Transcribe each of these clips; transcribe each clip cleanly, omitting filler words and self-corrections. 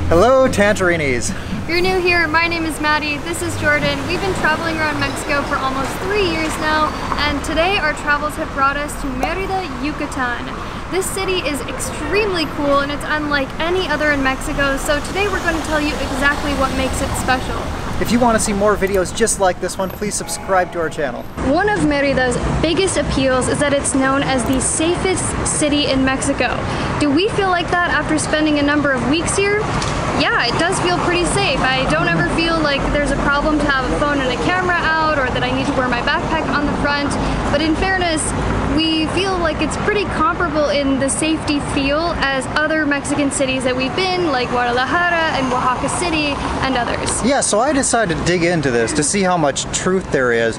Hello, Tangerines. If you're new here, my name is Maddie, this is Jordan. We've been traveling around Mexico for almost 3 years now, and today our travels have brought us to Merida, Yucatan. This city is extremely cool and it's unlike any other in Mexico, so today we're going to tell you exactly what makes it special. If you want to see more videos just like this one, please subscribe to our channel. One of Merida's biggest appeals is that it's known as the safest city in Mexico. Do we feel like that after spending a number of weeks here? Yeah, it does feel pretty safe. I don't ever feel like there's a problem to have a phone and a camera out or that I need to wear my backpack on the front. But in fairness, we feel like it's pretty comparable in the safety feel as other Mexican cities that we've been, like Guadalajara and Oaxaca City and others. Yeah, so I decided to dig into this to see how much truth there is.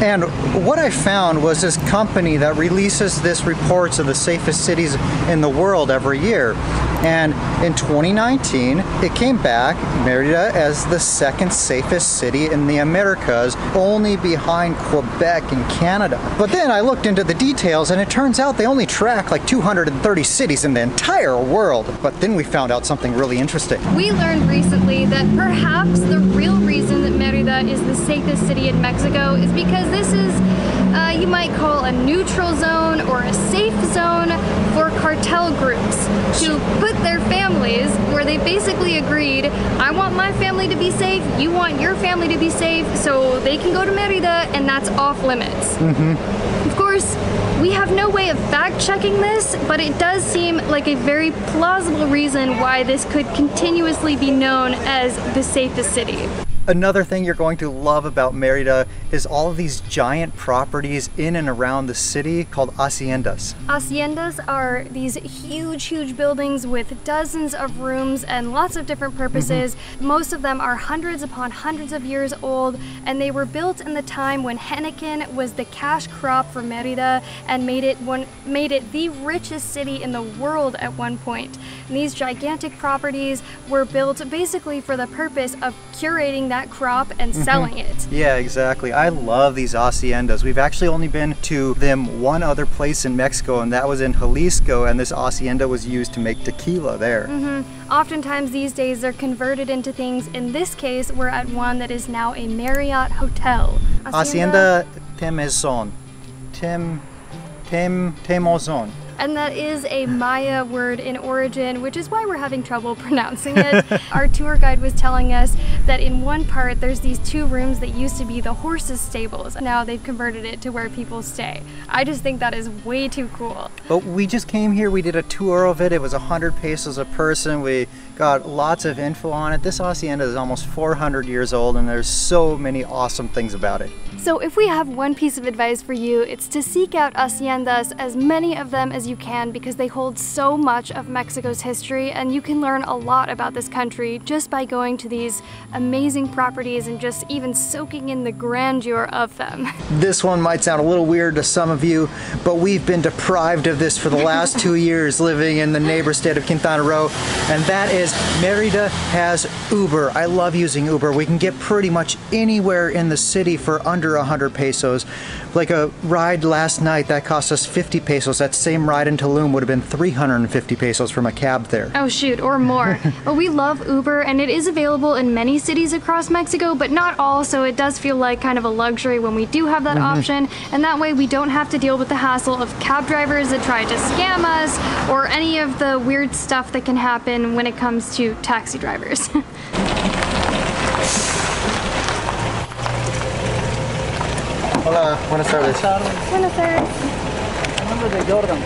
And what I found was this company that releases this reports of the safest cities in the world every year. And in 2019, it came back, Merida, as the second safest city in the Americas, only behind Quebec and Canada. But then I looked into the details and it turns out they only track like 230 cities in the entire world. But then we found out something really interesting. We learned recently that perhaps the real reason that Merida is the safest city in Mexico is because this is, you might call a neutral zone or a safe zone for cartel groups to put their families, where they basically agreed, I want my family to be safe, you want your family to be safe, so they can go to Merida and that's off limits. Of course, we have no way of fact-checking this, but it does seem like a very plausible reason why this could continuously be known as the safest city. Another thing you're going to love about Merida is all of these giant properties in and around the city called haciendas. Haciendas are these huge buildings with dozens of rooms and lots of different purposes. Most of them are hundreds upon hundreds of years old, and they were built in the time when henequen was the cash crop for Merida and made it the richest city in the world at one point. And these gigantic properties were built basically for the purpose of curating that crop and selling it. Yeah, exactly. I love these haciendas. We've actually only been to them one other place in Mexico, and that was in Jalisco, and this hacienda was used to make tequila there. Oftentimes these days they're converted into things. In this case, we're at one that is now a Marriott hotel. Hacienda Temozon. Temozon. And that is a Maya word in origin, which is why we're having trouble pronouncing it. Our tour guide was telling us that in one part there's these 2 rooms that used to be the horses' stables. Now they've converted it to where people stay. I just think that is way too cool. But we just came here, we did a tour of it. It was 100 pesos a person. We got lots of info on it. This hacienda is almost 400 years old and there's so many awesome things about it. So if we have one piece of advice for you, it's to seek out haciendas, as many of them as you can, because they hold so much of Mexico's history and you can learn a lot about this country just by going to these amazing properties and just even soaking in the grandeur of them. This one might sound a little weird to some of you, but we've been deprived of this for the last 2 years living in the neighbor state of Quintana Roo, and that is Merida has Uber. I love using Uber. We can get pretty much anywhere in the city for under 100 pesos. Like a ride last night that cost us 50 pesos. That same ride in Tulum would have been 350 pesos from a cab there. Oh shoot, or more. Well, we love Uber and it is available in many cities across Mexico, but not all, so it does feel like kind of a luxury when we do have that option, and that way we don't have to deal with the hassle of cab drivers that try to scam us or any of the weird stuff that can happen when it comes to taxi drivers. Hola, buenas tardes. Buenas tardes. Mi nombre es Jordan.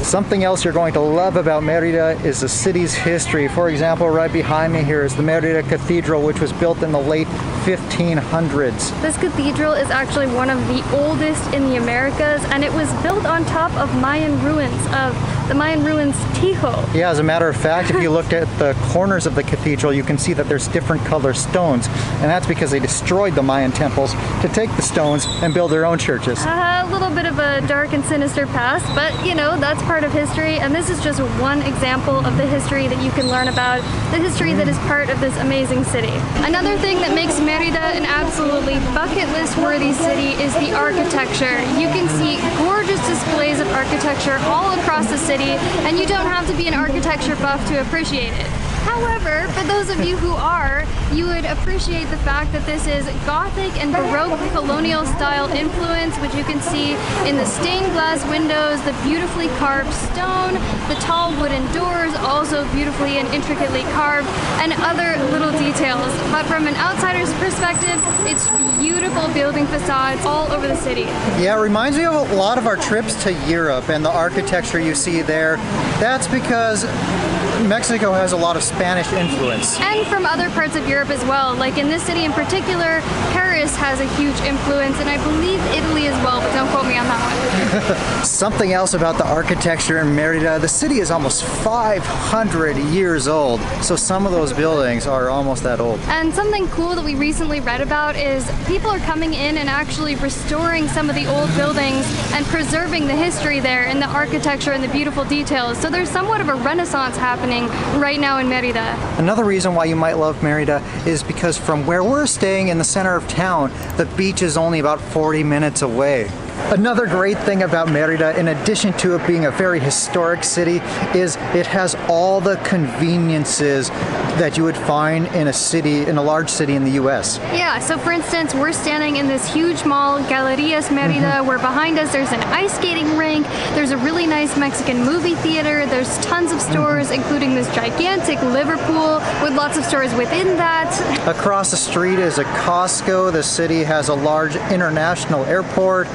Something else you're going to love about Merida is the city's history. For example, right behind me here is the Merida Cathedral, which was built in the late 1500s. This cathedral is actually one of the oldest in the Americas, and it was built on top of Mayan ruins, of the Mayan ruins Tijo. Yeah, as a matter of fact, if you looked at the corners of the cathedral, you can see that there's different color stones, and that's because they destroyed the Mayan temples to take the stones and build their own churches. A little bit of a dark and sinister past, but you know, that's part of history, and this is just one example of the history that you can learn about, the history that is part of this amazing city. Another thing that makes Merida an absolutely bucket list worthy city is the architecture. You can see gorgeous displays of architecture all across the city. city, and you don't have to be an architecture buff to appreciate it. However, for those of you who are, you would appreciate the fact that this is Gothic and Baroque colonial style influence, which you can see in the stained glass windows, the beautifully carved stone, the tall wooden doors, also beautifully and intricately carved, and other little details. But from an outsider's perspective, it's beautiful building facades all over the city. Yeah, it reminds me of a lot of our trips to Europe and the architecture you see there. That's because Mexico has a lot of Spanish influence. And from other parts of Europe as well. Like in this city in particular, Paris has a huge influence, and I believe Italy as well, but don't quote me on that one. Something else about the architecture in Merida, the city is almost 500 years old, so some of those buildings are almost that old. And something cool that we recently read about is people are coming in and actually restoring some of the old buildings and preserving the history there and the architecture and the beautiful details. So there's somewhat of a renaissance happening right now in Merida. Another reason why you might love Merida is because from where we're staying in the center of town, the beach is only about 40 minutes away. Another great thing about Merida, in addition to it being a very historic city, is it has all the conveniences that you would find in a large city in the US. Yeah, so for instance, we're standing in this huge mall, Galerías Merida, where behind us there's an ice skating rink, there's a really nice Mexican movie theater, there's tons of stores, including this gigantic Liverpool with lots of stores within that. Across the street is a Costco. The city has a large international airport.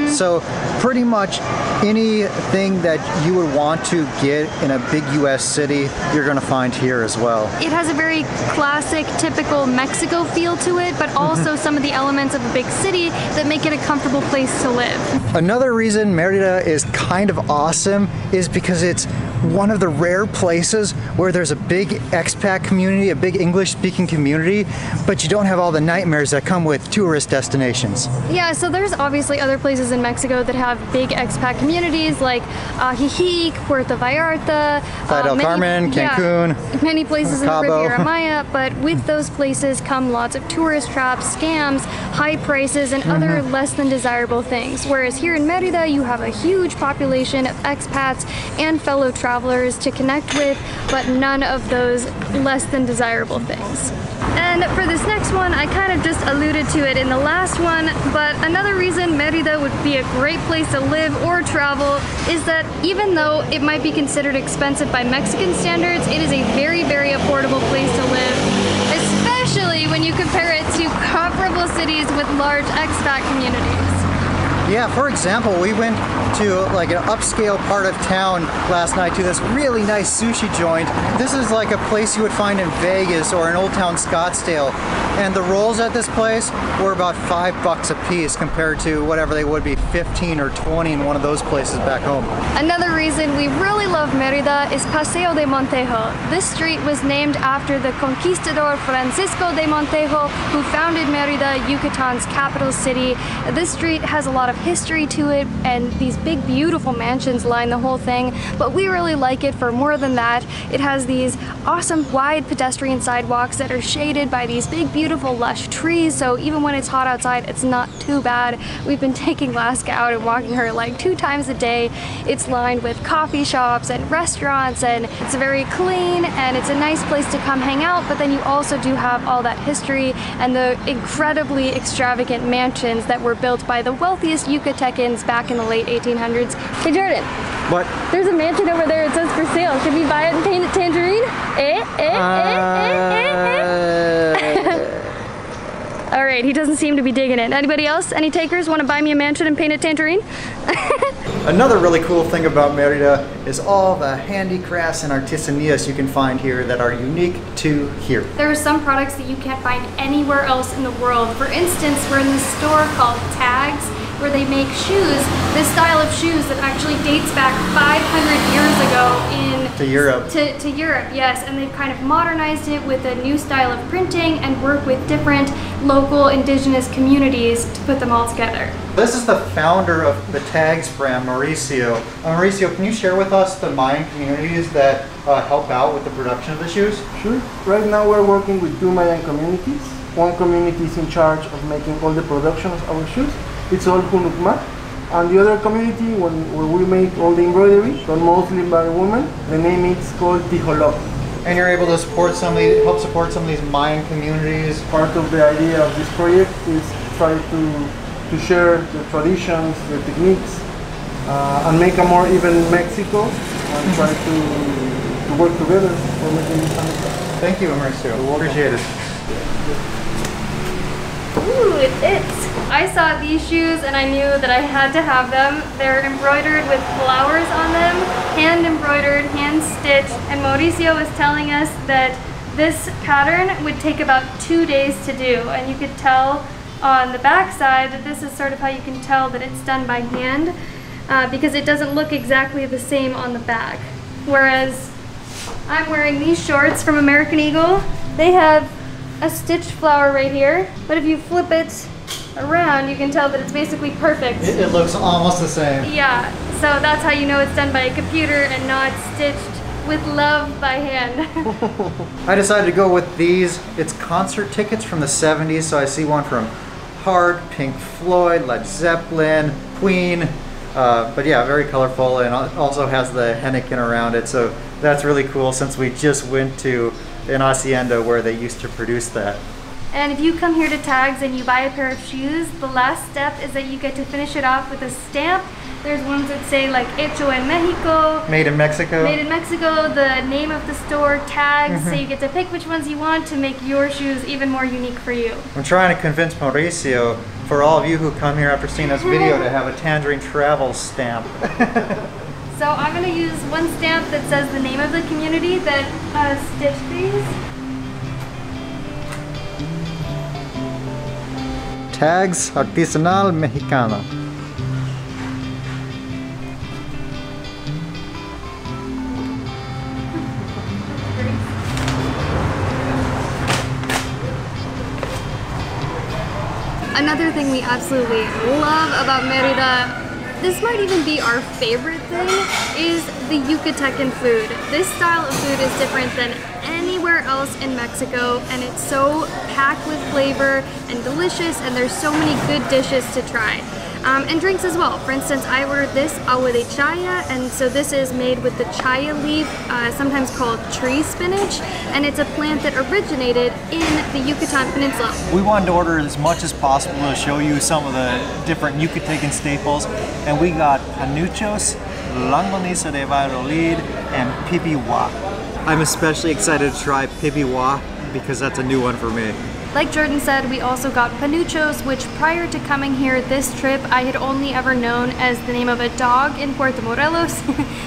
So pretty much anything that you would want to get in a big US city, you're going to find here as well. It has a very classic, typical Mexico feel to it, but also some of the elements of a big city that make it a comfortable place to live. Another reason Merida is kind of awesome is because it's one of the rare places where there's a big expat community, a big English-speaking community, but you don't have all the nightmares that come with tourist destinations. Yeah, so there's obviously other places in Mexico that have big expat communities like Ajijic, Puerto Vallarta, Playa del Carmen, Cancun, yeah, many places in the Cabo. Riviera Maya, but with those places come lots of tourist traps, scams, high prices, and other less than desirable things. Whereas here in Merida, you have a huge population of expats and fellow travelers to connect with, but none of those less than desirable things. And for this next one, I kind of just alluded to it in the last one, but another reason Merida would be a great place to live or travel is that even though it might be considered expensive by Mexican standards, it is a very, very affordable place to live, especially when you compare it to comparable cities with large expat communities. Yeah, for example, we went to like an upscale part of town last night to this really nice sushi joint. This is like a place you would find in Vegas or in Old Town Scottsdale. And the rolls at this place were about $5 a piece compared to whatever they would be 15 or 20 in one of those places back home. Another reason we really love Merida is Paso de Montejo. This street was named after the conquistador Francisco de Montejo, who founded Merida, Yucatan's capital city. This street has a lot of history to it, and these big beautiful mansions line the whole thing, but we really like it for more than that. It has these awesome wide pedestrian sidewalks that are shaded by these big beautiful lush trees, so even when it's hot outside it's not too bad. We've been taking Laska out and walking her like 2 times a day. It's lined with coffee shops and restaurants, and it's very clean, and it's a nice place to come hang out, but then you also do have all that history and the incredibly extravagant mansions that were built by the wealthiest Yucatecans back in the late 1800s. Hey Jordan. What? There's a mansion over there. It says for sale. Should we buy it and paint it Tangerine? All right, he doesn't seem to be digging it. Anybody else? Any takers want to buy me a mansion and paint it Tangerine? Another really cool thing about Merida is all the handicrafts and artisanias you can find here that are unique to here. There are some products that you can't find anywhere else in the world. For instance, we're in this store called Tags, where they make shoes, this style of shoes that actually dates back 500 years ago to Europe. To Europe, yes, and they've kind of modernized it with a new style of printing and work with different local indigenous communities to put them all together. This is the founder of the Tags brand, Mauricio. Mauricio, can you share with us the Mayan communities that help out with the production of the shoes? Sure. Right now we're working with 2 Mayan communities. One community is in charge of making all the production of our shoes. It's all Hunukma. And the other community, where we make all the embroidery, done mostly by women, the name is called Tijolop. And you're able to support help support some of these Mayan communities. Part of the idea of this project is try to share the traditions, the techniques, and make a more even Mexico, and try to work together for making this handicraft. Thank you, Mauricio. Appreciate it. Ooh, it fits. I saw these shoes and I knew that I had to have them. They're embroidered with flowers on them, hand embroidered, hand stitched, and Mauricio was telling us that this pattern would take about 2 days to do, and you could tell on the back side that this is sort of how you can tell that it's done by hand, because it doesn't look exactly the same on the back. Whereas I'm wearing these shorts from American Eagle. They have a stitched flower right here, but if you flip it around, you can tell that it's basically perfect. It looks almost the same. Yeah, so that's how you know it's done by a computer and not stitched with love by hand. I decided to go with these. It's concert tickets from the 70s, so I see one from Heart, Pink Floyd, Led Zeppelin, Queen. But yeah, very colorful, and also has the Heineken around it, so that's really cool since we just went to an hacienda where they used to produce that. And if you come here to Tags and you buy a pair of shoes, the last step is that you get to finish it off with a stamp. There's ones that say like Hecho en Mexico. Made in Mexico. Made in Mexico, the name of the store, tags, so you get to pick which ones you want to make your shoes even more unique for you. I'm trying to convince Mauricio, for all of you who come here after seeing this video, to have a Tangerine travel stamp. So I'm going to use one stamp that says the name of the community that stitched these. Tags Artisanal Mexicana. Another thing we absolutely love about Merida, this might even be our favorite thing, is the Yucatecan food. This style of food is different than anywhere else in Mexico, and it's so packed with flavor and delicious, and there's so many good dishes to try. And drinks as well. For instance, I ordered this agua de chaya, and so this is made with the chaya leaf, sometimes called tree spinach, and it's a plant that originated in the Yucatan Peninsula. We wanted to order as much as possible to show you some of the different Yucatecan staples, and we got panuchos, longaniza de Valladolid, and pipiwa. I'm especially excited to try pipiwa because that's a new one for me. Like Jordan said, we also got panuchos, which prior to coming here this trip, I had only ever known as the name of a dog in Puerto Morelos.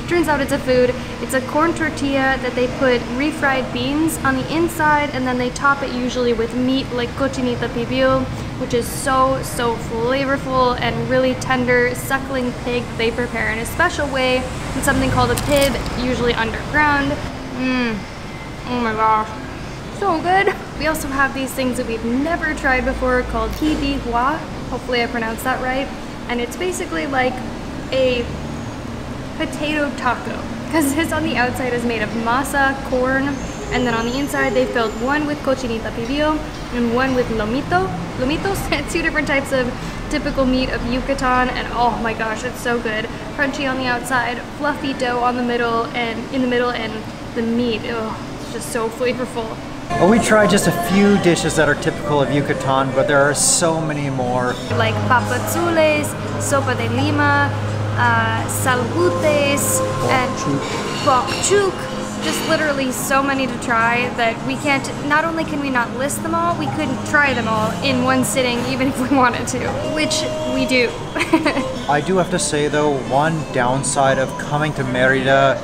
Turns out it's a food. It's a corn tortilla that they put refried beans on the inside, and then they top it usually with meat like cochinita pibil, which is so flavorful and really tender suckling pig they prepare in a special way in something called a pib, usually underground. Oh my gosh, so good. We also have these things that we've never tried before called pipiwa. Hopefully I pronounced that right. And it's basically like a potato taco, because this on the outside is made of masa, corn, and then on the inside they filled one with cochinita pibil and one with lomitos, two different types of typical meat of Yucatan, and oh my gosh, it's so good. Crunchy on the outside, fluffy dough on the middle, and the meat, it's just so flavorful. Well, we tried just a few dishes that are typical of Yucatan, but there are so many more. Like papazules, sopa de lima, salbutes, and bokchuk. Just literally so many to try that we can't, not only can we not list them all, we couldn't try them all in one sitting even if we wanted to, which we do. I do have to say though, one downside of coming to Merida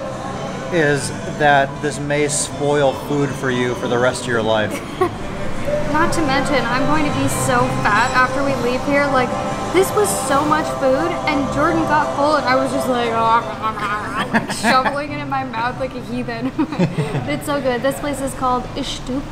is that this may spoil food for you for the rest of your life. Not to mention, I'm going to be so fat after we leave here. Like, this was so much food, and Jordan got full, and I was just like, like shoveling it in in my mouth like a heathen. It's so good. This place is called Ixtup,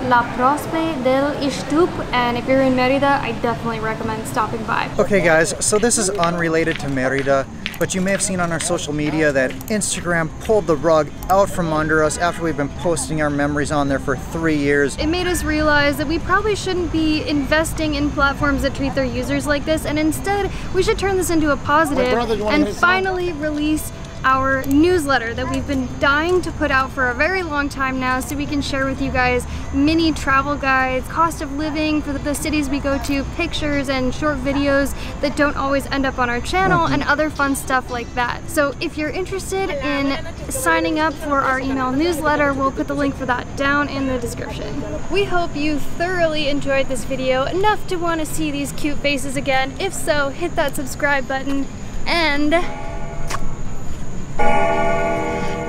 La Prospe del Ixtup, and if you're in Merida, I definitely recommend stopping by. Okay guys, so this is unrelated to Merida, but you may have seen on our social media that Instagram pulled the rug out from under us after we've been posting our memories on there for 3 years. It made us realize that we probably shouldn't be investing in platforms that treat their users like this, and instead we should turn this into a positive and finally release our newsletter that we've been dying to put out for a very long time now, so we can share with you guys mini travel guides, cost of living for the cities we go to, pictures and short videos that don't always end up on our channel, and other fun stuff like that. So if you're interested in signing up for our email newsletter, we'll put the link for that down in the description. We hope you thoroughly enjoyed this video enough to want to see these cute faces again. If so, hit that subscribe button and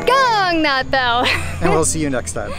gong that bell. And we'll see you next time.